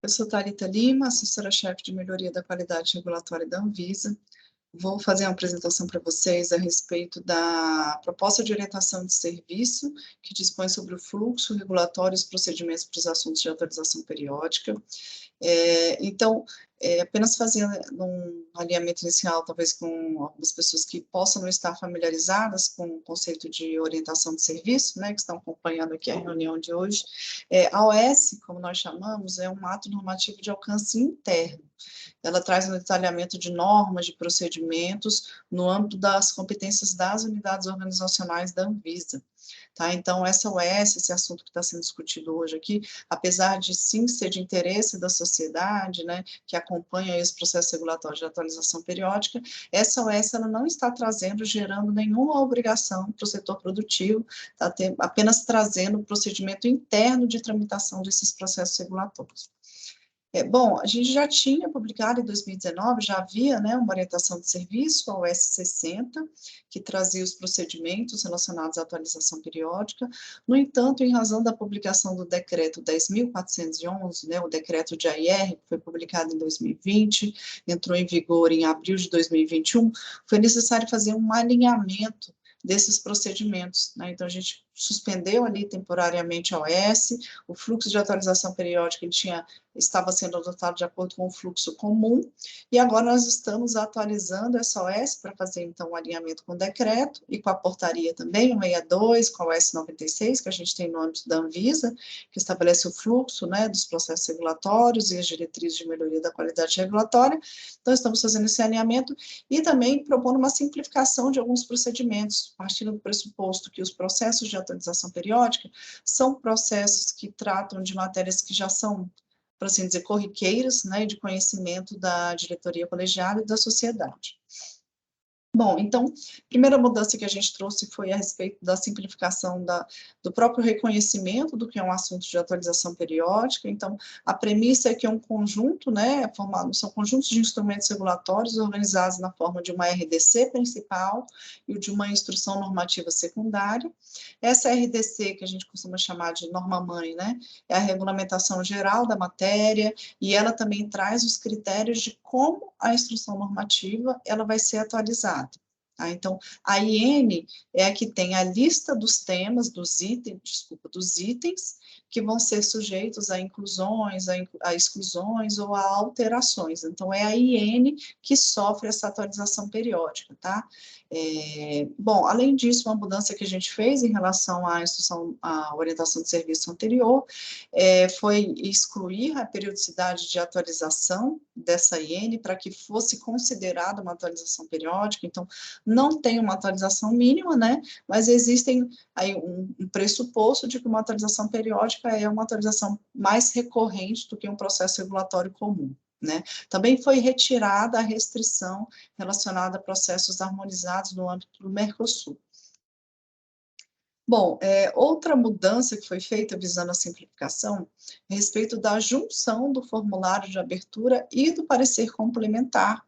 Eu sou Thalita Lima, assessora-chefe de melhoria da qualidade regulatória da Anvisa. Vou fazer uma apresentação para vocês a respeito da proposta de orientação de serviço, que dispõe sobre o fluxo regulatório e os procedimentos para os assuntos de autorização periódica. Então, apenas fazendo um alinhamento inicial, talvez com algumas pessoas que possam não estar familiarizadas com o conceito de orientação de serviço, né, que estão acompanhando aqui a reunião de hoje. A OS, como nós chamamos, é um ato normativo de alcance interno. Ela traz um detalhamento de normas, de procedimentos, no âmbito das competências das unidades organizacionais da Anvisa. Tá? Então, essa OS, esse assunto que está sendo discutido hoje aqui, apesar de sim ser de interesse da sociedade, né, que acompanha esse processo regulatório de atualização periódica, essa OS ela não está gerando nenhuma obrigação para o setor produtivo, está apenas trazendo o procedimento interno de tramitação desses processos regulatórios. Bom, a gente já tinha publicado em 2019, já havia, né, uma orientação de serviço, a OS 60, que trazia os procedimentos relacionados à atualização periódica. No entanto, em razão da publicação do decreto 10.411, né, o decreto de AIR, que foi publicado em 2020, entrou em vigor em abril de 2021, foi necessário fazer um alinhamento desses procedimentos, né? Então, a gente suspendeu ali temporariamente a OS, o fluxo de atualização periódica ele estava sendo adotado de acordo com o fluxo comum, e agora nós estamos atualizando essa OS para fazer, então, o alinhamento com o decreto e com a portaria também, o 62, com a OS 96, que a gente tem no âmbito da Anvisa, que estabelece o fluxo, né, dos processos regulatórios e as diretrizes de melhoria da qualidade regulatória. Então, estamos fazendo esse alinhamento e também propondo uma simplificação de alguns procedimentos, partindo do pressuposto que os processos de atualização periódica são processos que tratam de matérias que já são, por assim dizer, corriqueiras, né, de conhecimento da diretoria colegiada e da sociedade. Bom, então, a primeira mudança que a gente trouxe foi a respeito da simplificação do próprio reconhecimento do que é um assunto de atualização periódica. Então, a premissa é que é um conjunto, né, são conjuntos de instrumentos regulatórios organizados na forma de uma RDC principal e de uma instrução normativa secundária. Essa RDC, que a gente costuma chamar de norma-mãe, né, é a regulamentação geral da matéria, e ela também traz os critérios de como a instrução normativa ela vai ser atualizada. Tá? Então, a IN é a que tem a lista dos temas, dos itens que vão ser sujeitos a inclusões, a exclusões ou a alterações. Então, é a IN que sofre essa atualização periódica, tá? Bom, além disso, uma mudança que a gente fez em relação à orientação de serviço anterior foi excluir a periodicidade de atualização dessa IN para que fosse considerada uma atualização periódica. Então, não tem uma atualização mínima, né, mas existem aí um pressuposto de que uma atualização periódica é uma atualização mais recorrente do que um processo regulatório comum. Né? Também foi retirada a restrição relacionada a processos harmonizados no âmbito do Mercosul. Bom, outra mudança que foi feita visando a simplificação a respeito da junção do formulário de abertura e do parecer complementar.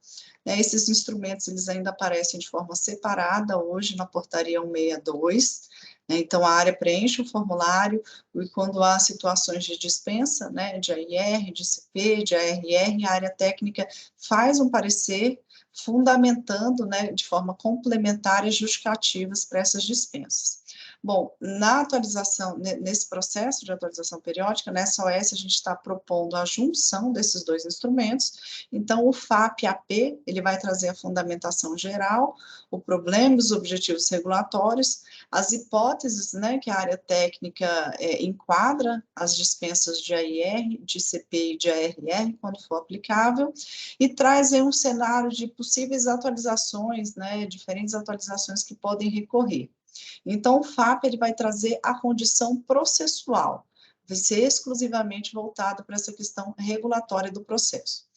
Né, esses instrumentos eles ainda aparecem de forma separada hoje na portaria 162, né, então a área preenche o formulário e quando há situações de dispensa, né, de AIR, de CP, de ARR, a área técnica faz um parecer fundamentando, né, de forma complementar as justificativas para essas dispensas. Bom, na atualização, nesse processo de atualização periódica, nessa OS a gente está propondo a junção desses dois instrumentos, então o FAP-AP, ele vai trazer a fundamentação geral, o problema e os objetivos regulatórios, as hipóteses, né, que a área técnica enquadra as dispensas de AIR, de CP e de ARR, quando for aplicável, e traz aí um cenário de possíveis atualizações, né, diferentes atualizações que podem recorrer. Então, o FAP ele vai trazer a condição processual, vai ser exclusivamente voltado para essa questão regulatória do processo.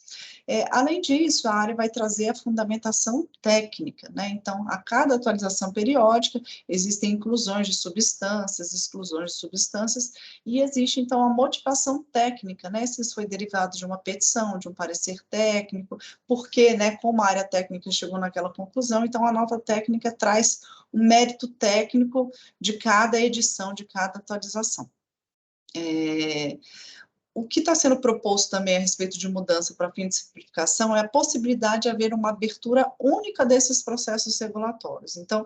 Além disso, a área vai trazer a fundamentação técnica, né? Então, a cada atualização periódica, existem inclusões de substâncias, exclusões de substâncias, e existe, então, a motivação técnica, né? Se isso foi derivado de uma petição, de um parecer técnico, porque, né, como a área técnica chegou naquela conclusão, então a nota técnica traz o mérito técnico de cada edição, de cada atualização. O que está sendo proposto também a respeito de mudança para fim de simplificação é a possibilidade de haver uma abertura única desses processos regulatórios. Então,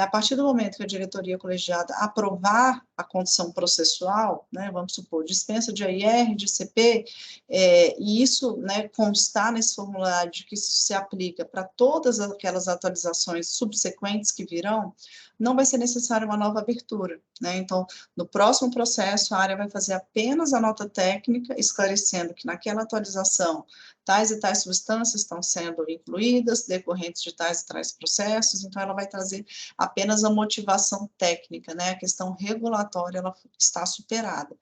a partir do momento que a diretoria colegiada aprovar a condição processual, né, vamos supor, dispensa de AIR, de CP, e isso, né, constar nesse formulário de que isso se aplica para todas aquelas atualizações subsequentes que virão, não vai ser necessária uma nova abertura, né? Então, no próximo processo, a área vai fazer apenas a nota técnica, esclarecendo que naquela atualização, tais e tais substâncias estão sendo incluídas, decorrentes de tais e tais processos, então ela vai trazer apenas a motivação técnica, né? A questão regulatória, ela está superada.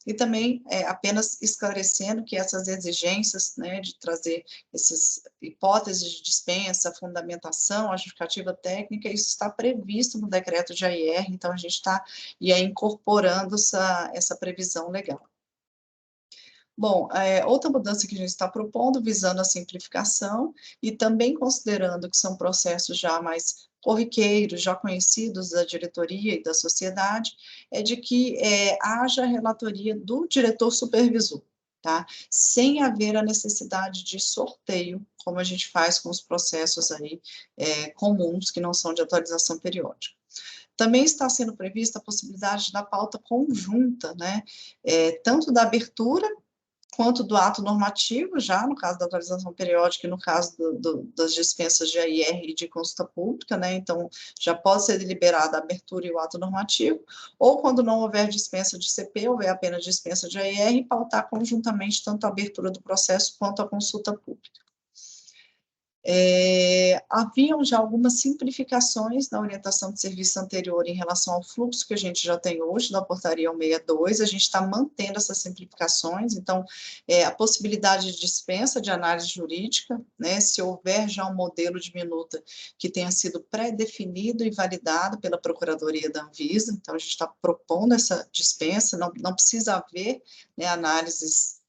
E também apenas esclarecendo que essas exigências, né, de trazer essas hipóteses de dispensa, a fundamentação, a justificativa técnica, isso está previsto no decreto de AIR, então a gente está incorporando essa previsão legal. Bom, outra mudança que a gente está propondo, visando a simplificação e também considerando que são processos já mais corriqueiros, já conhecidos da diretoria e da sociedade, é de que haja relatoria do diretor supervisor, tá? Sem haver a necessidade de sorteio, como a gente faz com os processos aí comuns, que não são de atualização periódica. Também está sendo prevista a possibilidade da pauta conjunta, né? Tanto da abertura quanto do ato normativo, já no caso da atualização periódica e no caso das dispensas de AIR e de consulta pública, né, então já pode ser deliberada a abertura e o ato normativo, ou quando não houver dispensa de CP, houver apenas dispensa de AIR, pautar conjuntamente tanto a abertura do processo quanto a consulta pública. Haviam já algumas simplificações na orientação de serviço anterior em relação ao fluxo que a gente já tem hoje da portaria 162, a gente está mantendo essas simplificações, então, a possibilidade de dispensa de análise jurídica, né, se houver já um modelo de minuta que tenha sido pré-definido e validado pela Procuradoria da Anvisa, então a gente está propondo essa dispensa, não precisa haver, né, análises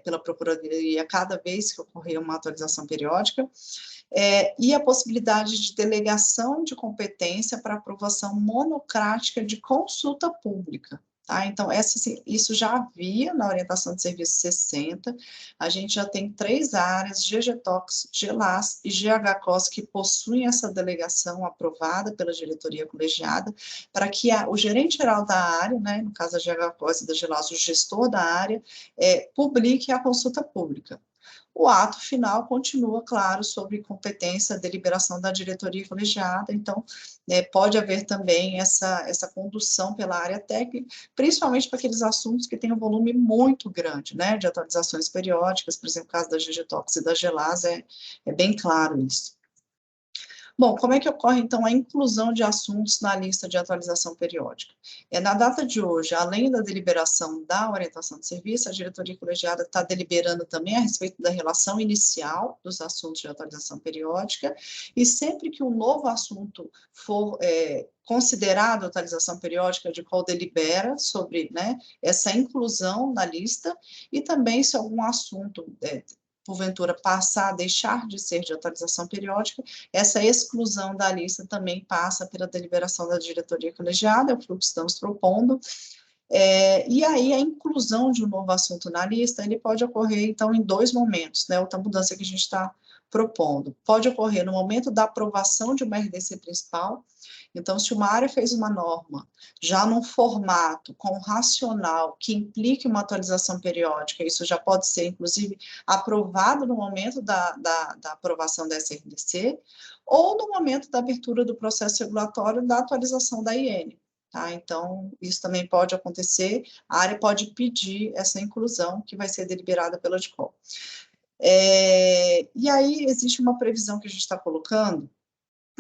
pela Procuradoria cada vez que ocorrer uma atualização periódica, e a possibilidade de delegação de competência para aprovação monocrática de consulta pública. Tá? Então, isso já havia na orientação de serviço 60, a gente já tem 3 áreas, GGTOX, GLAS e GHCOS, que possuem essa delegação aprovada pela diretoria colegiada, para que o gerente geral da área, né, no caso da GHCOS e da GLAS, o gestor da área, publique a consulta pública. O ato final continua, claro, sobre competência, deliberação da diretoria colegiada, então, pode haver também essa condução pela área técnica, principalmente para aqueles assuntos que têm um volume muito grande, né, de atualizações periódicas, por exemplo, o caso da GGTOX e da GELAS, é bem claro isso. Bom, como é que ocorre, então, a inclusão de assuntos na lista de atualização periódica? Na data de hoje, além da deliberação da orientação de serviço, a diretoria colegiada está deliberando também a respeito da relação inicial dos assuntos de atualização periódica, e sempre que um novo assunto for considerado atualização periódica, de qual delibera sobre, né, essa inclusão na lista, e também se algum assunto porventura passar a deixar de ser de atualização periódica, essa exclusão da lista também passa pela deliberação da diretoria colegiada, é o fluxo que estamos propondo, e aí a inclusão de um novo assunto na lista, ele pode ocorrer, então, em 2 momentos, né, outra mudança que a gente está propondo. Pode ocorrer no momento da aprovação de uma RDC principal, então, se uma área fez uma norma já num formato com racional que implique uma atualização periódica, isso já pode ser, inclusive, aprovado no momento da aprovação dessa RDC, ou no momento da abertura do processo regulatório da atualização da IN. Tá? Então, isso também pode acontecer, a área pode pedir essa inclusão, que vai ser deliberada pela DICOL. E aí, existe uma previsão que a gente está colocando,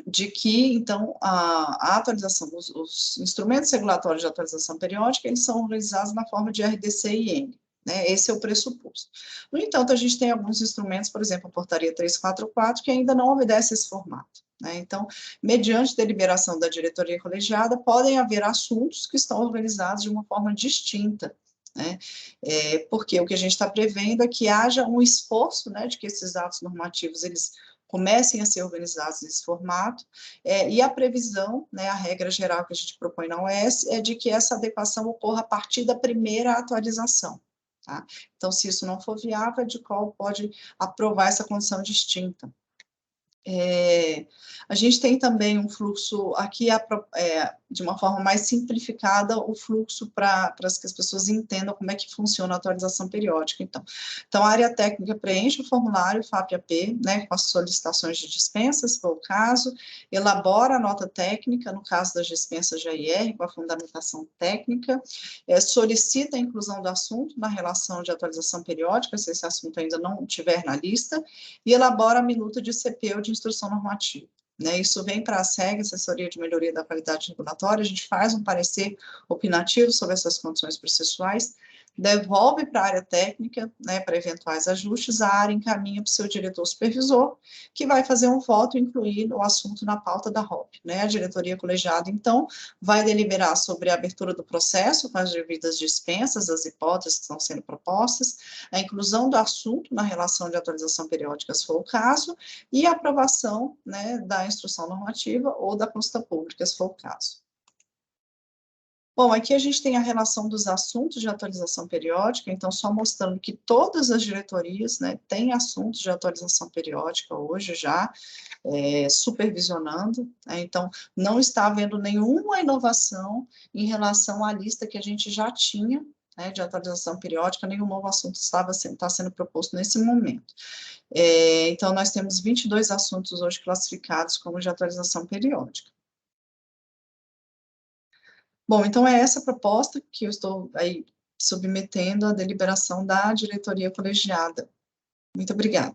de que, então, a atualização, os instrumentos regulatórios de atualização periódica, eles são organizados na forma de RDC e IN, né? Esse é o pressuposto. No entanto, a gente tem alguns instrumentos, por exemplo, a portaria 344, que ainda não obedece esse formato, né? Então, mediante deliberação da diretoria colegiada, podem haver assuntos que estão organizados de uma forma distinta, né? Porque o que a gente está prevendo é que haja um esforço, né, de que esses atos normativos, eles comecem a ser organizados nesse formato, e a previsão, né, a regra geral que a gente propõe na OS, é de que essa adequação ocorra a partir da primeira atualização. tá? Então, se isso não for viável, a DICOL pode aprovar essa condição distinta. A gente tem também um fluxo, aqui de uma forma mais simplificada, o fluxo para que as pessoas entendam como é que funciona a atualização periódica. Então a área técnica preenche o formulário FAP-AP, né, com as solicitações de dispensa, se for o caso, elabora a nota técnica, no caso das dispensas GIR, com a fundamentação técnica, solicita a inclusão do assunto na relação de atualização periódica, se esse assunto ainda não estiver na lista, e elabora a minuta de CP ou de instrução normativa. Né, isso vem para a SEG, Assessoria de Melhoria da Qualidade Regulatória, a gente faz um parecer opinativo sobre essas condições processuais, devolve para a área técnica, né, para eventuais ajustes, a área encaminha para o seu diretor supervisor, que vai fazer um voto e incluir o assunto na pauta da ROP. Né, a diretoria colegiada, então, vai deliberar sobre a abertura do processo, com as devidas dispensas, as hipóteses que estão sendo propostas, a inclusão do assunto na relação de atualização periódica, se for o caso, e a aprovação, né, da instrução normativa ou da consulta pública, se for o caso. Bom, aqui a gente tem a relação dos assuntos de atualização periódica, então só mostrando que todas as diretorias, né, têm assuntos de atualização periódica hoje já, supervisionando, né, então não está havendo nenhuma inovação em relação à lista que a gente já tinha, né, de atualização periódica, nenhum novo assunto está sendo proposto nesse momento. Então, nós temos 22 assuntos hoje classificados como de atualização periódica. Bom, então é essa proposta que eu estou aí submetendo à deliberação da diretoria colegiada. Muito obrigada.